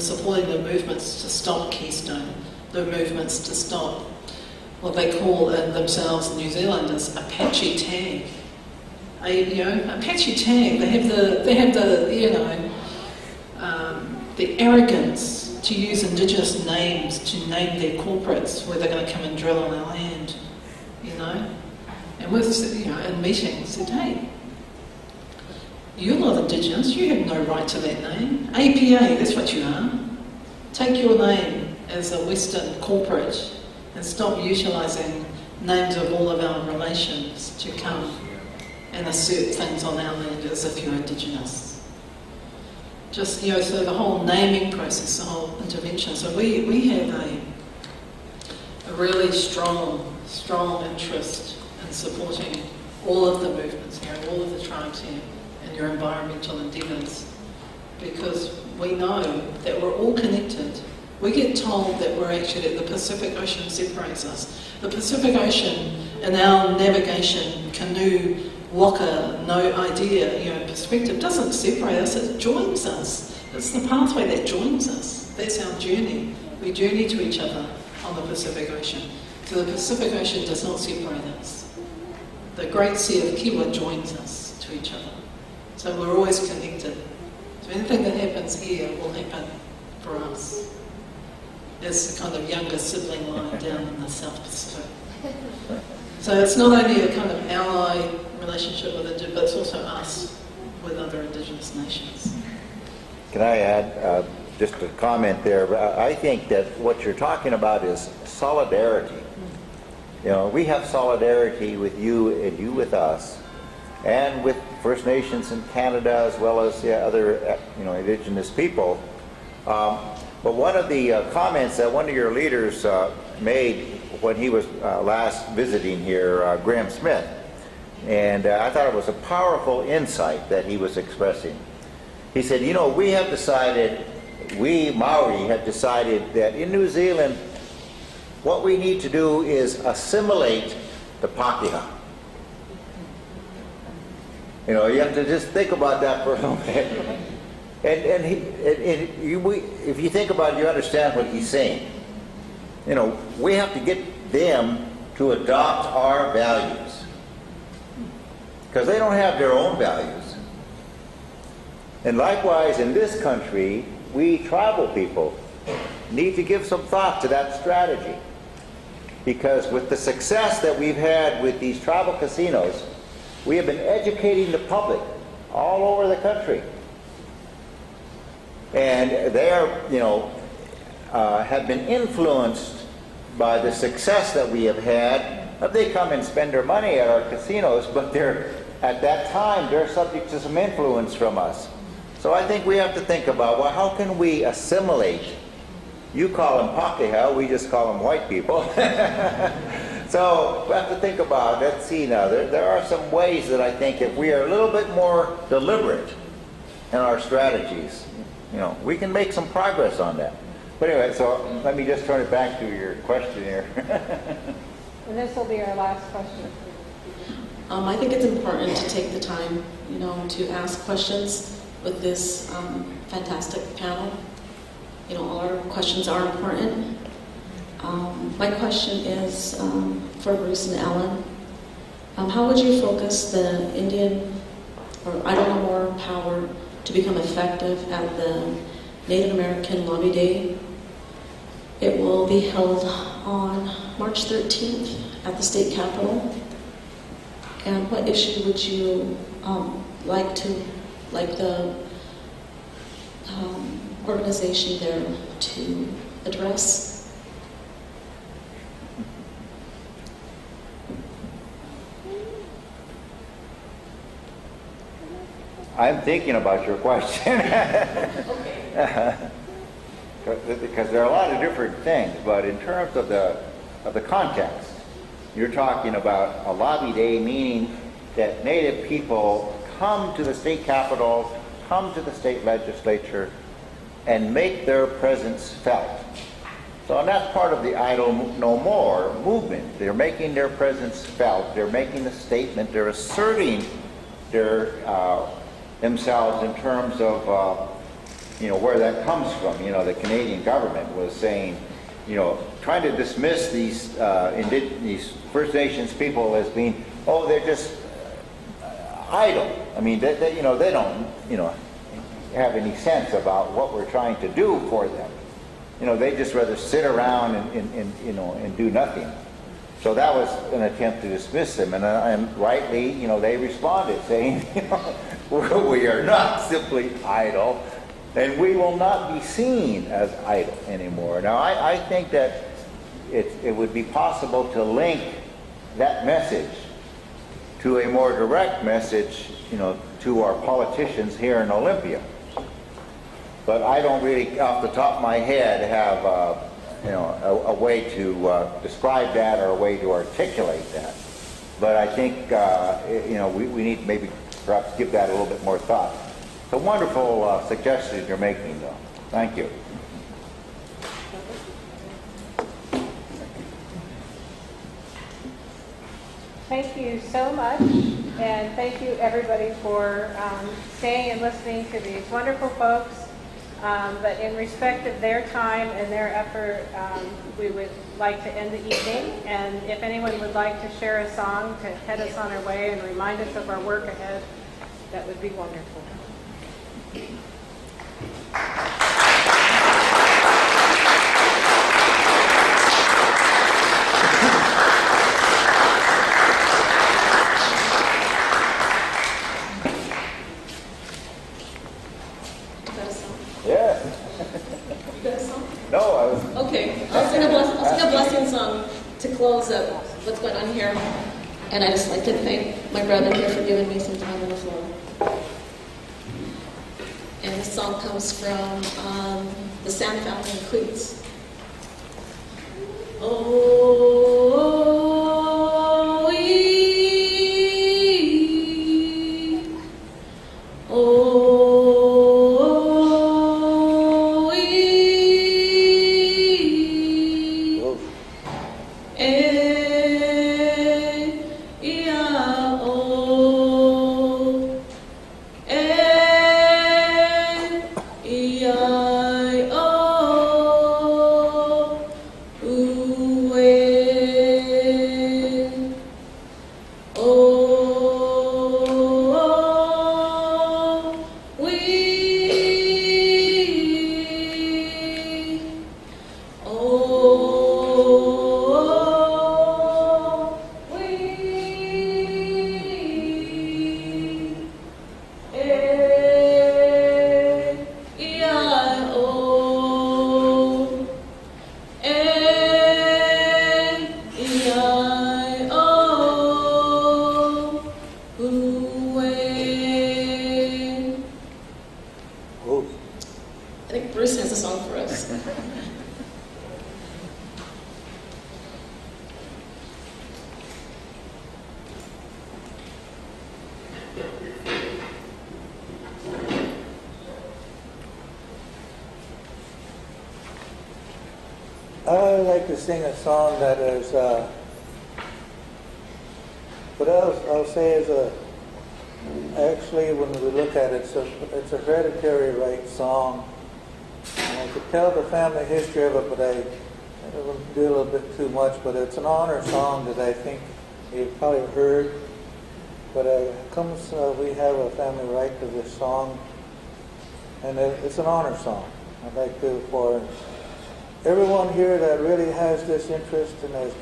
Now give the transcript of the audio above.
supporting the movements to stop Keystone, the movements to stop what they call themselves in New Zealand as Apache tag. Apache tag. They have the arrogance to use indigenous names to name their corporates where they're going to come and drill on our land, And we've, in meetings said, hey, you're not indigenous, you have no right to that name. APA, that's what you are. Take your name as a Western corporate and stop utilising names of all of our relations to come and assert things on our land as if you're indigenous. Just, so the whole naming process, the whole intervention. So we have a really strong interest in supporting all of the movements here, all of the tribes here, and your environmental endeavours, because we know that we're all connected. We get told that we're actually, the Pacific Ocean separates us. The Pacific Ocean, in our navigation, canoe, waka, no idea, perspective, doesn't separate us, it joins us. It's the pathway that joins us. That's our journey. We journey to each other on the Pacific Ocean. So the Pacific Ocean does not separate us. The Great Sea of Kiwa joins us to each other. So we're always connected. So anything that happens here will happen for us. As the kind of younger sibling line down in the South Pacific. So it's not only a kind of ally relationship with Indigenous, but it's also us with other Indigenous nations. Can I add just a comment there? I think that what you're talking about is solidarity. We have solidarity with you and you with us, and with First Nations in Canada as well as other Indigenous people. But one of the comments that one of your leaders made when he was last visiting here, Graham Smith, and I thought it was a powerful insight that he was expressing. He said, we have decided, we Maori have decided that in New Zealand, what we need to do is assimilate the Pākehā. You have to just think about that for a moment. And if you think about it, you understand what he's saying. We have to get them to adopt our values, because they don't have their own values. And likewise, in this country, we tribal people need to give some thought to that strategy, because with the success that we've had with these tribal casinos, we have been educating the public all over the country. And they are, have been influenced by the success that we have had. They come and spend their money at our casinos, but at that time, they're subject to some influence from us. So I think we have to think about, well, how can we assimilate? You call them Pākehā, we just call them white people. So we have to think about, let's see now, there are some ways that I think if we are a little bit more deliberate in our strategies, we can make some progress on that. But anyway, so let me just turn it back to your question here. And this will be our last question. I think it's important to take the time, to ask questions with this fantastic panel. All our questions are important. My question is for Bruce and Ellen. How would you focus the Indian or Idle-No-More power to become effective at the Native American Lobby Day? It will be held on March 13th at the state capitol. And what issue would you like the organization there to address? I'm thinking about your question. Because there are a lot of different things, but in terms of the context, you're talking about a lobby day, meaning that Native people come to the state capitol, come to the state legislature, and make their presence felt. So, and that's part of the Idle-No-More movement. They're making their presence felt. They're making a statement. They're asserting their themselves in terms of where that comes from. The Canadian government was saying, trying to dismiss these First Nations people as being, oh, they're just idle. I mean, they don't, have any sense about what we're trying to do for them. They just rather sit around and do nothing. So that was an attempt to dismiss them, and rightly, they responded saying, we are not simply idle, and we will not be seen as idle anymore. Now, I think that it would be possible to link that message to a more direct message, to our politicians here in Olympia. But I don't really, off the top of my head, have a way to describe that or a way to articulate that. But I think we need to maybe perhaps give that a little bit more thought. It's a wonderful suggestion you're making, though. Thank you. Thank you so much, and thank you everybody for staying and listening to these wonderful folks. But in respect of their time and their effort, we would like to end the evening. And if anyone would like to share a song to head us on our way and remind us of our work ahead, that would be wonderful. No, I was... Okay, I'll sing a blessing song to close up what's going on here. And I'd just like to thank my brother here for giving me some time on the floor. And the song comes from the Sand Family in Cleats. Oh, I think Bruce has a song for us. I'd like to sing a song that is, what I'll say is actually when we look at it, it's a hereditary right song. And I could tell the family history of it, but I wouldn't do a little bit too much, but it's an honor song that I think you've probably heard. But we have a family right to this song, and it's an honor song. I'd like to, for everyone here that really has this interest and has